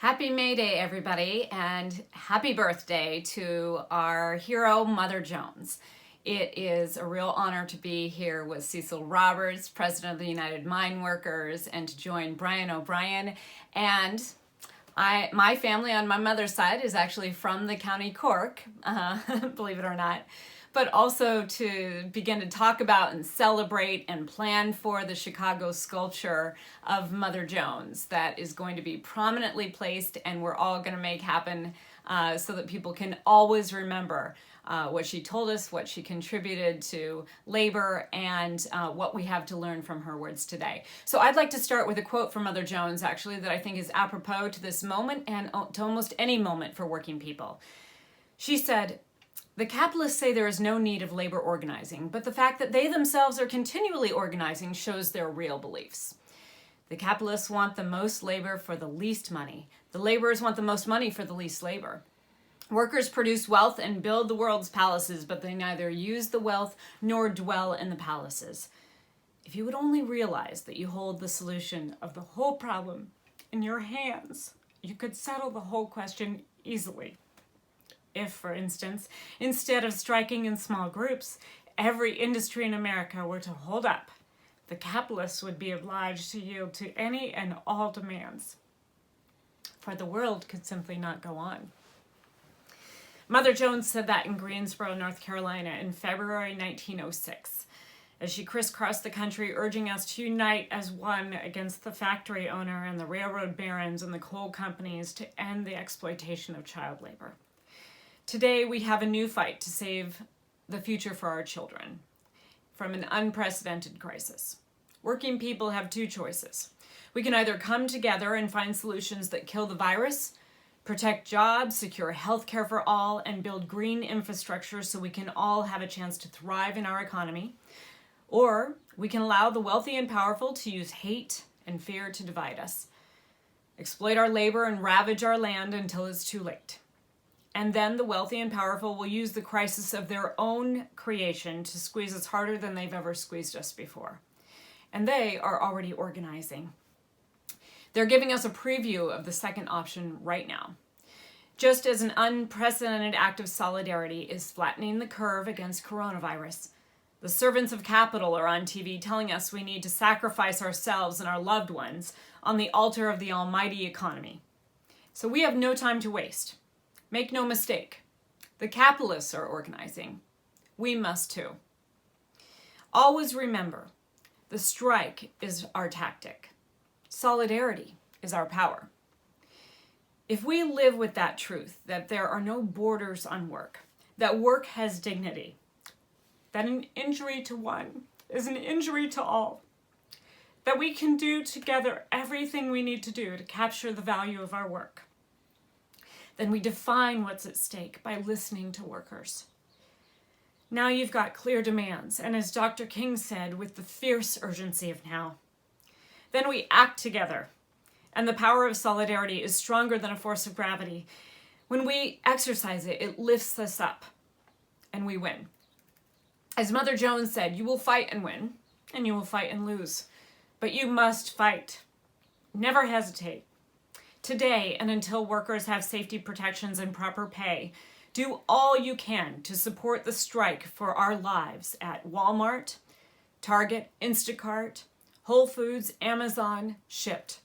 Happy May Day, everybody, and happy birthday to our hero, Mother Jones. It is a real honor to be here with Cecil Roberts, President of the United Mine Workers, and to join Brian O'Brien. And my family on my mother's side is actually from the County Cork, believe it or not, but also to begin to talk about and celebrate and plan for the Chicago sculpture of Mother Jones that is going to be prominently placed, and we're all going to make happen so that people can always remember what she told us, what she contributed to labor, and what we have to learn from her words today. So I'd like to start with a quote from Mother Jones, actually, that I think is apropos to this moment and to almost any moment for working people. She said, "The capitalists say there is no need of labor organizing, but the fact that they themselves are continually organizing shows their real beliefs. The capitalists want the most labor for the least money. The laborers want the most money for the least labor. Workers produce wealth and build the world's palaces, but they neither use the wealth nor dwell in the palaces. If you would only realize that you hold the solution of the whole problem in your hands, you could settle the whole question easily. If, for instance, instead of striking in small groups, every industry in America were to hold up, the capitalists would be obliged to yield to any and all demands, for the world could simply not go on." Mother Jones said that in Greensboro, North Carolina in February 1906, as she crisscrossed the country urging us to unite as one against the factory owner and the railroad barons and the coal companies to end the exploitation of child labor. Today, we have a new fight to save the future for our children from an unprecedented crisis. Working people have two choices. We can either come together and find solutions that kill the virus, protect jobs, secure health care for all, and build green infrastructure so we can all have a chance to thrive in our economy, or we can allow the wealthy and powerful to use hate and fear to divide us, exploit our labor and ravage our land until it's too late. And then the wealthy and powerful will use the crisis of their own creation to squeeze us harder than they've ever squeezed us before. And they are already organizing. They're giving us a preview of the second option right now. Just as an unprecedented act of solidarity is flattening the curve against coronavirus, the servants of capital are on TV telling us we need to sacrifice ourselves and our loved ones on the altar of the almighty economy. So we have no time to waste. Make no mistake, the capitalists are organizing. We must too. Always remember, the strike is our tactic. Solidarity is our power. If we live with that truth, that there are no borders on work, that work has dignity, that an injury to one is an injury to all, that we can do together everything we need to do to capture the value of our work, then we define what's at stake by listening to workers. Now you've got clear demands, and as Dr. King said, with the fierce urgency of now. Then we act together, and the power of solidarity is stronger than a force of gravity. When we exercise it, it lifts us up, and we win. As Mother Jones said, you will fight and win, and you will fight and lose, but you must fight. Never hesitate. Today, and until workers have safety protections and proper pay, do all you can to support the strike for our lives at Walmart, Target, Instacart, Whole Foods, Amazon, Shipt.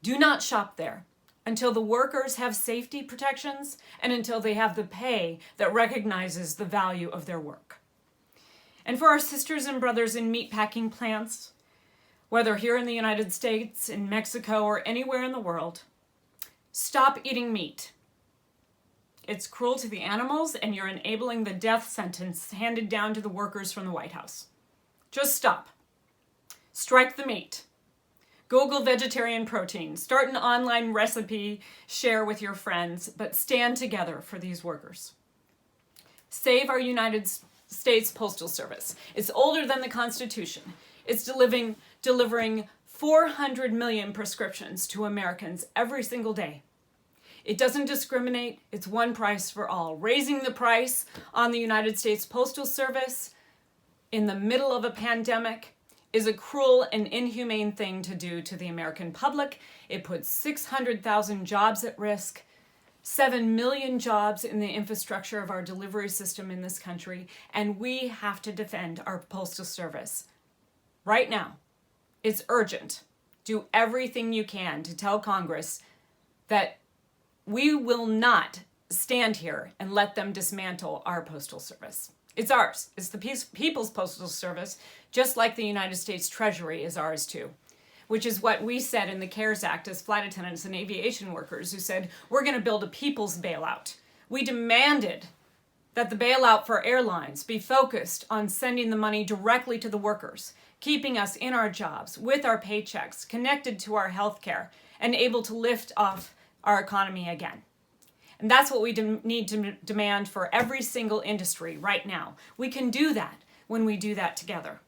Do not shop there until the workers have safety protections and until they have the pay that recognizes the value of their work. And for our sisters and brothers in meatpacking plants, whether here in the United States, in Mexico, or anywhere in the world, stop eating meat. It's cruel to the animals, and you're enabling the death sentence handed down to the workers from the White House. Just stop. Strike the meat. Google vegetarian protein. Start an online recipe, share with your friends, but stand together for these workers. Save our United States Postal Service. It's older than the Constitution. It's delivering 400 million prescriptions to Americans every single day. It doesn't discriminate. It's one price for all. Raising the price on the United States Postal Service in the middle of a pandemic is a cruel and inhumane thing to do to the American public. It puts 600,000 jobs at risk, 7 million jobs in the infrastructure of our delivery system in this country, and we have to defend our Postal Service. Right now, it's urgent. Do everything you can to tell Congress that we will not stand here and let them dismantle our Postal Service. It's ours. It's the People's Postal Service, just like the United States Treasury is ours too, which is what we said in the CARES Act as flight attendants and aviation workers who said, we're going to build a people's bailout. We demanded that the bailout for airlines be focused on sending the money directly to the workers, keeping us in our jobs, with our paychecks, connected to our health care, and able to lift off our economy again. And that's what we need to demand for every single industry right now. We can do that when we do that together.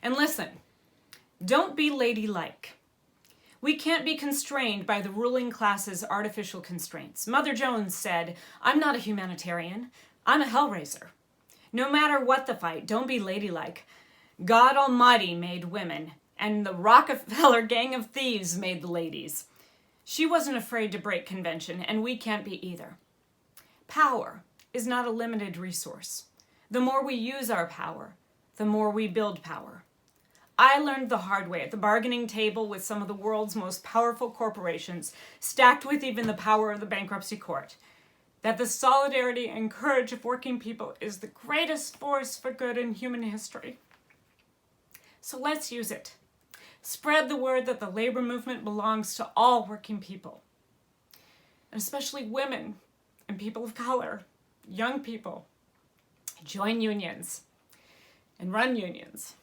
And listen, don't be ladylike. We can't be constrained by the ruling class's artificial constraints. Mother Jones said, I'm not a humanitarian, I'm a hellraiser. No matter what the fight, don't be ladylike. God Almighty made women, and the Rockefeller gang of thieves made the ladies. She wasn't afraid to break convention, and we can't be either. Power is not a limited resource. The more we use our power, the more we build power. I learned the hard way at the bargaining table with some of the world's most powerful corporations, stacked with even the power of the bankruptcy court, that the solidarity and courage of working people is the greatest force for good in human history. So let's use it. Spread the word that the labor movement belongs to all working people, and especially women and people of color, young people. Join unions and run unions.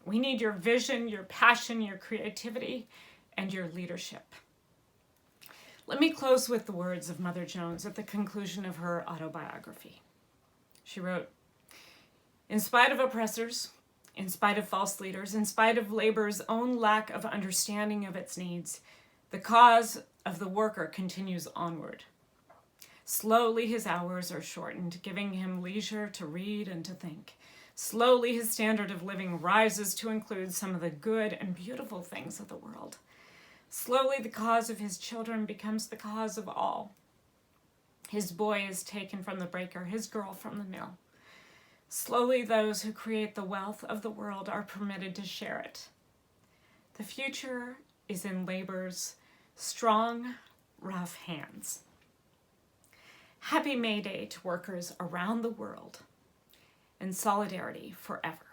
We need your vision, your passion, your creativity, and your leadership. Let me close with the words of Mother Jones at the conclusion of her autobiography. She wrote, "In spite of oppressors, in spite of false leaders, in spite of labor's own lack of understanding of its needs, the cause of the worker continues onward. Slowly his hours are shortened, giving him leisure to read and to think. Slowly his standard of living rises to include some of the good and beautiful things of the world. Slowly the cause of his children becomes the cause of all. His boy is taken from the breaker, his girl from the mill. Slowly those who create the wealth of the world are permitted to share it. The future is in labor's strong, rough hands." Happy May Day to workers around the world, and solidarity forever.